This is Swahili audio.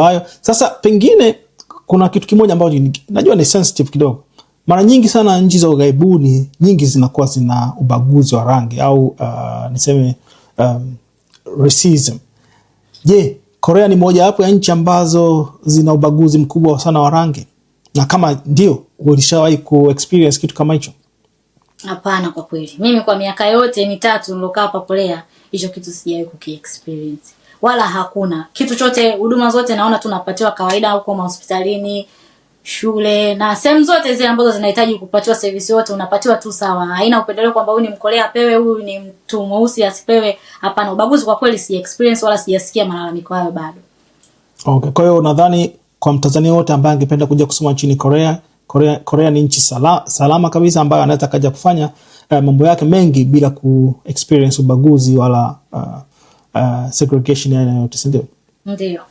hayo. Sasa pengine kuna kitu kimoja ambacho najua ni sensitive kidogo. Mara nyingi sana nchi za ughaibuni nyingi zinakuwa zina ubaguzi wa rangi au niseme racism. Je, Korea ni moja wapo ya nchi ambazo zina ubaguzi mkubwa sana wa rangi? Na kama ndio, ulishawahi ku-experience kitu kama hicho? Hapana, kwa kweli. Mimi kwa miaka yote 3 nilokaa hapa Korea, hicho kitu sijawahi kuki-experience. Wala hakuna. Kitu chote, huduma zote naona tunapatiwa kawaida huko hospitalini, shule na sehemu zote zile ambazo zinahitaji kupatiwa service yote unapatiwa tu sawa. Haina upendeleo kwamba huyu ni Mkorea apewe, huyu ni mtu mweusi asipewe. Hapana, ubaguzi kwa kweli si experience wala sijasikia malalamiko hayo bado. Okay, kwa hiyo nadhani kwa Mtanzania wote ambaye angependa kuja kusoma nchini Korea ni nchi salama kabisa ambayo anaweza kaja kufanya mambo yake mengi bila ku-experience ubaguzi wala segregation yoyote, si ndio? Ndio.